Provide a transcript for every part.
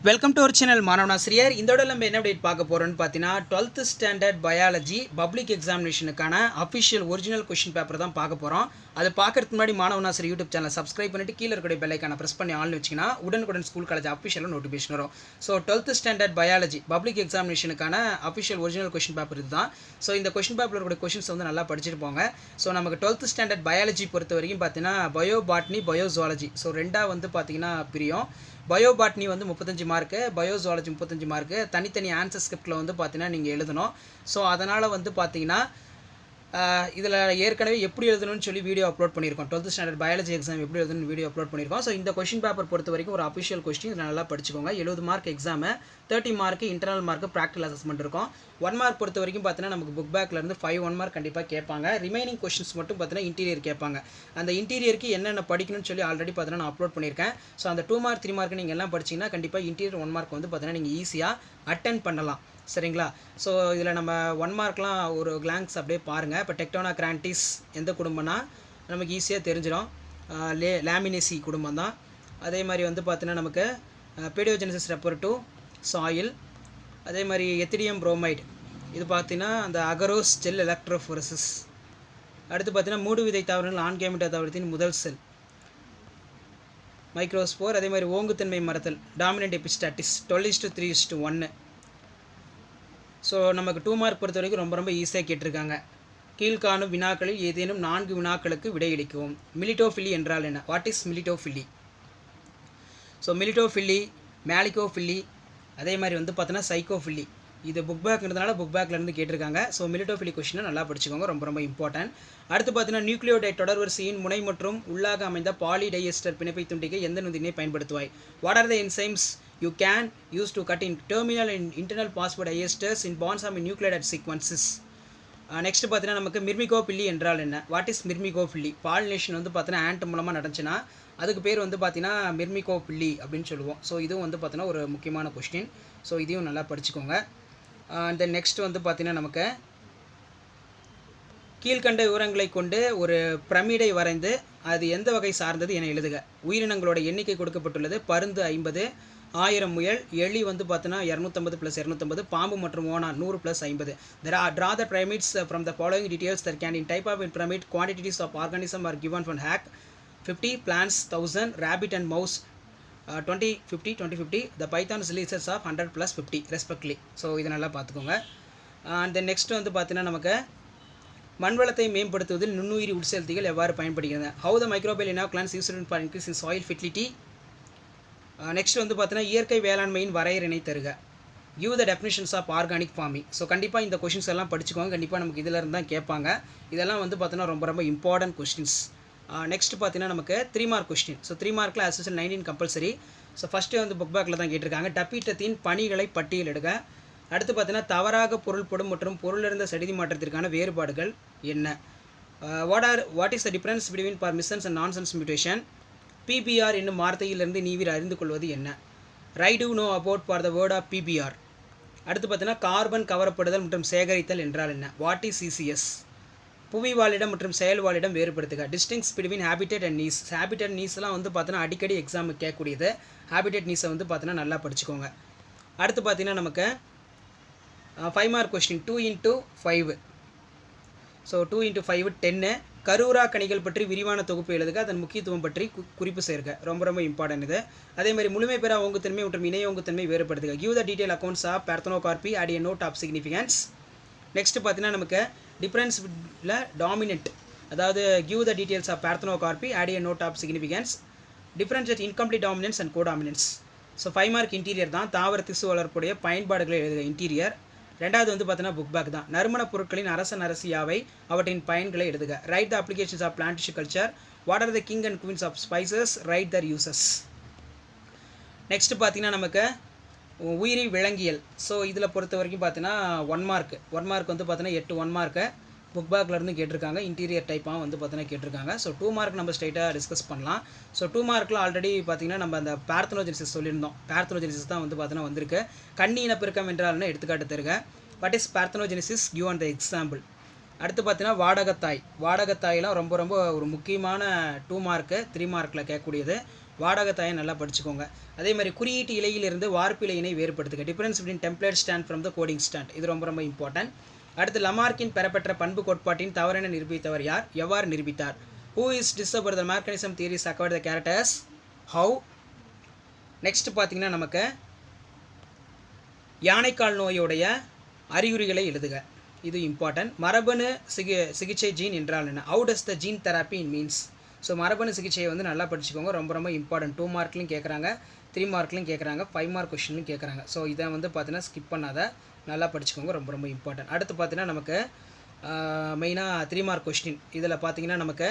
Welcome to our channel மாணவனாசிரியர். இந்த விட நம்ம என்ன அப்டேட் பார்க்க போகிறோம்னு பார்த்தீங்கன்னா 12th ஸ்டாண்டர்ட் பயாலஜி பப்ளிக் எக்ஸாமினேஷனுக்கான அஃபிஷியல் ஒரிஜினல் கொஷின் பேப்பர் தான் பார்க்க போகிறோம். அதை பார்க்கறதுக்கு முன்னாடி மாணவனாசிரியர் யூடியூப் சேனலை சப்ஸ்கிரைப் பண்ணிட்டு கீழே இருக்கிற பெல் ஐக்கானை ப்ரெஸ் பண்ணி ஆன் வச்சிங்கன்னா உடனுக்குடன் ஸ்கூல் காலேஜ் அஃபிஷியலாக நோட்டிஃபிகேஷன் வரும். So 12th standard biology public எக்ஸாமினேஷனுக்கான அஃபிஷியல் ஒரிஜினல் கொஷின் பேப்பர் இதுதான். ஸோ இந்த கொஷின் பேப்பரில் இருக்கிற கொஷின்ஸ் வந்து நல்லா படிச்சுட்டு போங்க. ஸோ நமக்கு 12th ஸ்டாண்டர்ட் பயாலஜி பொறுத்த வரைக்கும் பார்த்தீங்கன்னா bio botany bio zoology so ரெண்டாக வந்து பார்த்தீங்கன்னா பிரியும். பயோ பாட்னி வந்து 35 மார்க்கு, பயோ ஜுவாலஜி 35 மார்க்கு. தனித்தனி ஆன்சர் ஸ்கிரிப்டில் வந்து பார்த்தீங்கன்னா நீங்கள் எழுதணும். ஸோ அதனால் வந்து பார்த்தீங்கன்னா இதில் ஏற்கனவே எப்படி எழுதணும்னு சொல்லி வீடியோ அப்லோட் பண்ணியிருக்கோம். 12th ஸ்டாண்டர்ட் பயாலஜி எக்ஸாம் எப்படி எழுதணும்னு வீடியோ அப்லோட் பண்ணியிருக்கோம். ஸோ இந்த கொஷின் பேப்பர் பொறுத்த வரைக்கும் ஒரு அஃபிஷியல் கொஸ்டின் இதை நல்லா படிச்சுக்கோங்க. 70 mark exam, 30 mark internal mark practical assessment இருக்கும். 1 மார்க் பொறுத்த வரைக்கும் பார்த்தீங்கன்னா நமக்கு புக் பேக்லேருந்து 5 1 மார்க் கண்டிப்பாக கேட்பாங்க. ரிமைனிங் கொஷின்ஸ் மட்டும் பார்த்தீங்கன்னா இன்டீரியர் கேட்பாங்க. அந்த இன்டீரியருக்கு என்னென்ன படிக்கணும்னு சொல்லி ஆல்ரெடி பார்த்தீங்கன்னா நான் அப்லோட் பண்ணியிருக்கேன். ஸோ அந்த 2 மார்க் 3 மார்க் நீங்கள் எல்லாம் படிச்சிங்கன்னா கண்டிப்பாக இன்டீரியர் 1 மார்க் வந்து பார்த்தீங்கன்னா நீங்கள் ஈஸியாக அட்டன் பண்ணலாம். சரிங்களா? ஸோ இதில் நம்ம 1 மார்க்லாம் ஒரு கிளான்ஸ் அப்படியே பாருங்கள். இப்போ டெக்டோனா கிராண்டிஸ் எந்த குடும்பம்னா நமக்கு ஈஸியாக தெரிஞ்சிடும். லேமினேசி குடும்பம் தான். அதே மாதிரி வந்து பார்த்தீங்கன்னா நமக்கு பேடியோஜெனிசிஸ் ரெஃபர் டு சாயில். அதே மாதிரி எத்திடியம் புரோமைடு இது பார்த்தீங்கன்னா அந்த அகரோஸ் ஜெல் எலக்ட்ரோஃபோரசிஸ். அடுத்து பார்த்தீங்கன்னா மூடு விதை தாவரங்கள் ஆண்கேமிட்டா தாவரத்தின் முதல் செல் மைக்ரோஸ்போர். அதே மாதிரி ஓங்குத்தன்மை மரத்தல் டாமினன்ட் எபிஸ்டாட்டிஸ் 12:3:1. ஸோ நமக்கு 2 மார்க் பொறுத்த வரைக்கும் ரொம்ப ஈஸியாக கேட்டிருக்காங்க. கீழ்காணும் வினாக்களில் ஏதேனும் 4 வினாக்களுக்கு விடையளிக்கவும். மிலிட்டோஃபில்லி என்றால் என்ன? What is melittophily? So melittophily, malacophily, அதே மாதிரி வந்து பார்த்தோன்னா சைக்கோஃபில்லி. இது புக் பேக்ன்றதுனால புக் பேக்லேருந்து கேட்டிருக்காங்க. ஸோ மிலிட்டோஃபில்லி கொஸ்டினை நல்லா படிச்சுக்கோங்க, ரொம்ப இம்பார்ட்டன்ட். அடுத்து பார்த்தீங்கன்னா நியூக்ளியோடைட் தொடர்வரிசையின் முனை மற்றும் உள்ளாக அமைந்த பாலிடைஎஸ்டர் பிணைப்பை துண்டிக்க எந்த நொதியினை பயன்படுத்துவாய்? What are the enzymes you can use to cut in terminal and internal phosphodiesters in bonds of nucleotide sequences? Next பார்த்தீங்கன்னா நமக்கு மிர்மிகோபில்லி என்றால் என்ன? What is மிர்மிகோபில்லி? பாலினேஷன் வந்து பார்த்தீங்கன்னா ஆண்ட் மூலமாக நடந்துச்சுன்னா அதுக்கு பேர் வந்து பார்த்தீங்கன்னா மிர்மிகோபில்லி அப்படின்னு சொல்லுவோம். ஸோ இதுவும் வந்து பார்த்தீங்கன்னா ஒரு முக்கியமான கொஸ்டின். ஸோ இதையும் நல்லா படிச்சுக்கோங்க. தென் நெக்ஸ்ட் வந்து பார்த்தீங்கன்னா நமக்கு கீழ்கண்ட விவரங்களை கொண்டு ஒரு பிரமிடை வரைந்து அது எந்த வகை சார்ந்தது என எழுதுக. உயிரினங்களோட எண்ணிக்கை கொடுக்கப்பட்டுள்ளது. பருந்து 50, 1000 முயல், எலி வந்து பார்த்தீங்கன்னா 250 + 250, பாம்பு மற்றும் ஓனா 100 + 50. Draw the pyramids from the following details that can in type of pyramid quantities of organism are given from hack 50, plants 1000, rabbit and mouse 20 50 20 50, the python's lizards of 100 + 50 respectively. So இதை நல்லா பார்த்துக்கோங்க. அண்ட் தென் நெக்ஸ்ட் வந்து பார்த்தீங்கன்னா நமக்கு மண்வளத்தை மேம்படுத்துவதில் நுண்ணுயிரி உட்செலுத்திகள் எவ்வாறு பயன்படுகிறது? How the microbial inoculants used for increase in soil fertility. Next வந்து பார்த்தீங்கன்னா இயற்கை வேளாண்மையின் வரையறையினை தருக. Give the definitions of organic farming. So கண்டிப்பாக இந்த கொஷின்ஸ் எல்லாம் படிச்சுக்கோங்க. கண்டிப்பாக நமக்கு இதில் இருந்து தான் கேட்பாங்க. இதெல்லாம் வந்து பார்த்தீங்கன்னா ரொம்ப இம்பார்ட்டன்ட் கொஸ்டின்ஸ். நெக்ஸ்ட் பார்த்தீங்கன்னா நமக்கு 3 மார்க் கொஸ்டின். ஸோ 3 மார்க்கில் as usual 19 compulsory. So first வந்து புக் பேக்கில் தான் கேட்டிருக்காங்க. டப்பீட்டத்தின் பணிகளை பட்டியலிடுக. அடுத்து பார்த்தீங்கன்னா தவறாக பொருள்படும் மற்றும் பொருளிருந்த செடிதி மாற்றத்திற்கான வேறுபாடுகள் என்ன? What is the difference between permissions and nonsense mutation? PBR என்னும் வார்த்தையிலிருந்து நீவிர் அறிந்து கொள்வது என்ன? Write to know about for the word of PBR. அடுத்து பார்த்தீங்கன்னா கார்பன் கவரப்படுதல் மற்றும் சேகரித்தல் என்றால் என்ன? What is CCS? புவி வாழிடம் மற்றும் செயல் வாழிடம் வேறுபடுத்துக. Distinguish between habitat and niche. Habitat நீஸ்லாம் வந்து பார்த்தீங்கன்னா அடிக்கடி எக்ஸாமுக்கு கேட்கக்கூடியது. ஹேபிடேட் நீஸை வந்து பார்த்தீங்கன்னா நல்லா படிச்சுக்கோங்க. அடுத்து பார்த்தீங்கன்னா நமக்கு 5 மார்க் கொஸ்டின் 2 × 5. ஸோ 2 × 5 10. கரூரா கனிகள் பற்றி விரிவான தொகுப்பு எழுதுக. அதன் முக்கியத்துவம் பற்றி குறிப்பு சேர்க்க. ரொம்ப இம்பார்ட்டன்ட் இது. அதே மாதிரி முழுமை பெறா ஓங்குத்தன்மை மற்றும் இணை ஓங்குத்தன்மை வேறுபடுத்துக. Give the detail accounts of parthenocarpy at a note of significance. Next பார்த்தீங்கன்னா நமக்கு டிஃப்ரென்ஸில் டாமினன்ட், அதாவது give the details of parthenocarpy at a note of significance. Difference at incomplete dominance and codominance. So 5 mark interior தான். தாவர திசு வளர்ப்புடைய பயன்பாடுகளை எழுதுக. Interior. ரெண்டாவது வந்து பார்த்தீங்கன்னா புக் பேக் தான். நறுமணப் பொருட்களின் அரசியாவை அவற்றின் பயன்களை எழுதுக. Write the applications of plant tissue culture. What are the king and queens of spices? Write their uses. Next பார்த்தீங்கன்னா நமக்கு உயிரி விலங்கியல். ஸோ இதில் பொறுத்த வரைக்கும் பார்த்தீங்கன்னா 1 மார்க் வந்து பார்த்தீங்கன்னா 8 1 மார்க்கு புக் பேக்லேருந்து கேட்டிருக்காங்க. இன்டீரியர் டைப்பாக வந்து பார்த்தீங்கன்னா கேட்டிருக்காங்க. ஸோ 2 மார்க் நம்ம ஸ்ட்ரைட்டாக டிஸ்கஸ் பண்ணலாம். ஸோ 2 மார்க்கில் ஆல்ரெடி பார்த்தீங்கன்னா நம்ம அந்த பார்த்தனோஜெனிசிஸ் சொல்லியிருந்தோம். பார்த்தனோஜெனிசிஸ் தான் வந்து பார்த்தீங்கன்னா வந்திருக்கு. கண்ணி இனப்பெருக்கம் என்றால்னு எடுத்துக்காட்டு தருக. What is parthenogenesis? Give and the example. அடுத்து பார்த்தீங்கன்னா வாடகத்தாய். வாடகத்தாயெலாம் ரொம்ப ஒரு முக்கியமான 2 மார்க்கு 3 மார்க்கில் கேட்கக்கூடியது. வாடகத்தாயம் நல்லா படிச்சுக்கோங்க. அதே மாதிரி குறியீட்டு இலையிலிருந்து வார்ப்பு இலையினை வேறுபடுத்துக. Difference between template stand from the coding stand. இது ரொம்ப ரொம்ப இம்பார்ட்டன்ட். அடுத்து லமார்க்கின் பெறப்பெற்ற பண்பு கோட்பாட்டின் தவறென நிரூபித்தவர் யார்? எவ்வாறு நிரூபித்தார்? Who is discovered the mechanism theories acquired the characters? How? Next பார்த்தீங்கன்னா நமக்கு யானைக்கால் நோயுடைய அறிகுறிகளை எழுதுக. இது இம்பார்ட்டன்ட். மரபணு சிகிச்சை ஜீன் என்றால் என்ன? How does the gene therapy means? So மரபணு சிகிச்சையை வந்து நல்லா படிச்சுக்கோங்க. ரொம்ப ரொம்ப இம்பார்ட்டன்ட். 2 மார்க்லையும் கேட்குறாங்க, 3 மார்க்லையும் கேட்குறாங்க, 5 மார்க் கொஷின்லையும் கேட்குறாங்க. ஸோ இதை வந்து பார்த்தீங்கன்னா ஸ்கிப் பண்ணாத, நல்லா படிச்சுக்கோங்க. ரொம்ப ரொம்ப இம்பார்ட்டன்ட். அடுத்து பார்த்தீங்கன்னா நமக்கு மெயினாக 3 மார்க் கொஸ்டின். இதில் பார்த்தீங்கன்னா நமக்கு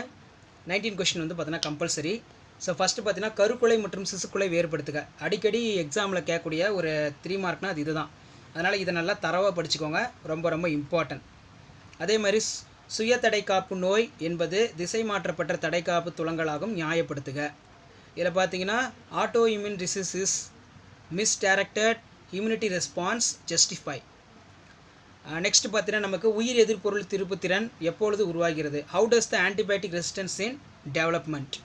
19 கொஸ்டின் வந்து பார்த்தீங்கன்னா கம்பல்சரி. ஸோ ஃபஸ்ட்டு பார்த்தீங்கன்னா கருக்குலை மற்றும் சிசுக்குலை வேறுபடுத்துக. அடிக்கடி எக்ஸாமில் கேட்கக்கூடிய ஒரு 3 மார்க்னால் அது இதுதான். அதனால் இதை நல்லா தரவாக படிச்சுக்கோங்க. ரொம்ப ரொம்ப இம்பார்ட்டன்ட். அதே மாதிரி சுய தடைக்காப்பு நோய் என்பது திசை மாற்றப்பட்ட தடைக்காப்பு துலங்களாகும், நியாயப்படுத்துக. இதில் பார்த்தீங்கன்னா auto immune disease is misdirected immunity response justify. Next பார்த்தீங்கன்னா நமக்கு உயிர் எதிர்பொருள் திருப்புத்திறன் எப்பொழுது உருவாகிறது? How does the antibiotic resistance in development.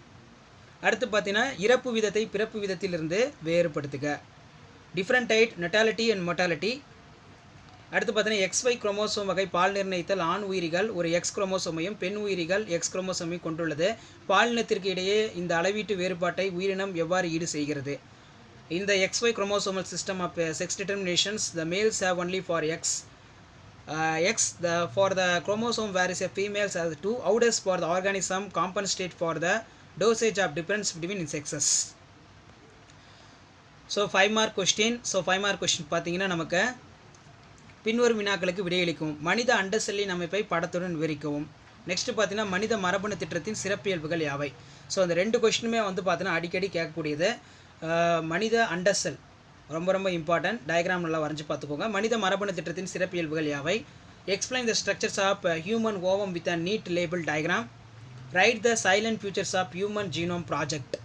அடுத்து பார்த்தீங்கன்னா இறப்பு விதத்தை பிறப்பு விதத்திலிருந்து வேறுபடுத்துக. Differentiate natality and mortality. அடுத்து பார்த்தீங்கன்னா XY குரோமோசோம் வகை பால் நிர்ணயித்தல். ஆண் உயிரிகள் ஒரு X குரோமோசோமையும் பெண் உயிரிகள் X குரோமோசோமையும் கொண்டுள்ளது. பாலினத்திற்கு இடையே இந்த அளவீட்டு வேறுபாட்டை உயிரினம் எவ்வாறு ஈடு செய்கிறது? இந்த XY chromosomal system of sex determinations the males have only for for the chromosome varies a females has 2. How does for the organism compensate for the dosage of difference between sexes? So 5 mark question. So 5 mark question பார்த்தீங்கன்னா நமக்கு பின்வரும் வினாக்களுக்கு விடையளிக்கவும். மனித அண்ட செல்லின் அமைப்பை படத்துடன் விவரிக்கவும். Next பார்த்தீங்கன்னா மனித மரபணு திட்டத்தின் சிறப்பியல்புகள் யாவை? ஸோ அந்த 2 கொஸ்டினுமே வந்து பார்த்தீங்கன்னா அடிக்கடி கேட்கக்கூடியது. மனித அண்ட செல் ரொம்ப ரொம்ப இம்பார்ட்டன்ட். டயக்ராம் நல்லா வரைஞ்சி பார்த்துக்கோங்க. மனித மரபணு திட்டத்தின் சிறப்பியல்புகள் யாவை? Explain the structures of human ovum with a neat label diagram. Write the salient features of human genome project.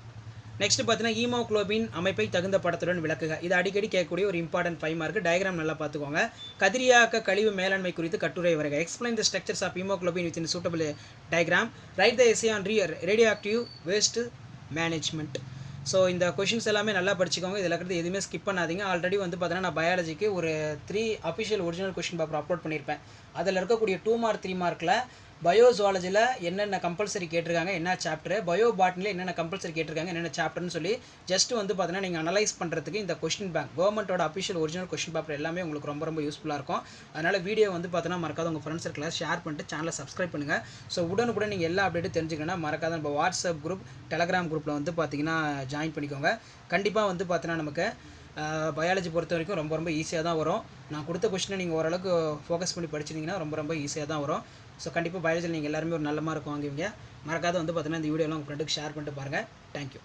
Next பார்த்தீங்கன்னா ஹீமோக்ளோபின் அமைப்பை தகுந்த படத்துடன் விளக்குக. இது அடிக்கடி கேட்கக்கூடிய ஒரு இம்பார்ட்டன்ட் 5 மார்க். டயக்ராம் நல்லா பார்த்துக்கோங்க. கதிரியாக்க கழிவு மேலாண்மை குறித்து கட்டுரை வரைக. Explain the structures of haemoglobin with in suitable diagram. Write the essay on radio active waste management. So இந்த கொஷின்ஸ் எல்லாமே நல்லா படிச்சுக்கோங்க. இதில் இருக்கிறது எதுவுமே ஸ்கிப் பண்ணாதீங்க. ஆல்ரெடி வந்து பார்த்தீங்கன்னா நான் பயாலஜிக்கு ஒரு 3 official original question paper upload பண்ணியிருப்பேன். அதில் இருக்கக்கூடிய 2 மார்க் 3 மார்க்கில் பயோசுவாலஜியில் என்னென்ன கம்பல்சரி கேட்டிருக்காங்க, என்ன சாப்டர், பயோ பாட்னியில் என்னென்ன கம்பல்சரி கேட்டிருக்காங்க, என்னென்ன சாப்டர்னு சொல்லி ஜஸ்ட் வந்து பார்த்தீங்கன்னா நீங்கள் அனலைஸ் பண்ணுறதுக்கு இந்த கொஸ்டின் பேங்க் கவர்மெண்ட்டோட அஃபிஷியல் ஒரிஜினல் கொஸ்டின் பேப்பர் எல்லாமே உங்களுக்கு ரொம்ப ரொம்ப யூஸ்ஃபுல்லாக இருக்கும். அதனால் வீடியோ வந்து பார்த்தீங்கன்னா மறக்காத உங்கள் ஃப்ரெண்ட்ஸ் சர்க்கிளில் ஷேர் பண்ணிட்டு சேனலை சப்ஸ்கிரைப் பண்ணுங்கள். ஸோ உடனுக்குடன் நீங்கள் எல்லா அப்டேட்டும் தெரிஞ்சுக்கணும்னா மறக்காத நம்ம வாட்ஸ்அப் குரூப், டெலகிராம் குரூப்பில் வந்து பார்த்தீங்கன்னா ஜாயின் பண்ணிக்கோங்க. கண்டிப்பாக வந்து பார்த்தீங்கன்னா நமக்கு பயாலஜி பொறுத்த வரைக்கும் ரொம்ப ரொம்ப ஈஸியாக தான் வரும். நான் கொடுத்த கொஸ்டினை நீங்கள் ஓரளவுக்கு ஃபோக்கஸ் பண்ணி படிச்சிருந்தீங்கன்னா ரொம்ப ரொம்ப ஈஸியாக தான் வரும். ஸோ கண்டிப்பாக பயாலஜியில் நீங்கள் எல்லாருமே ஒரு நல்ல மார்க் வாங்குவீங்க. மறக்காத வந்து பார்த்தீங்கன்னா இந்த வீடியோலாம் உங்கள் ஃப்ரெண்டுக்கு ஷேர் பண்ணிட்டு பாருங்கள். தேங்க்யூ.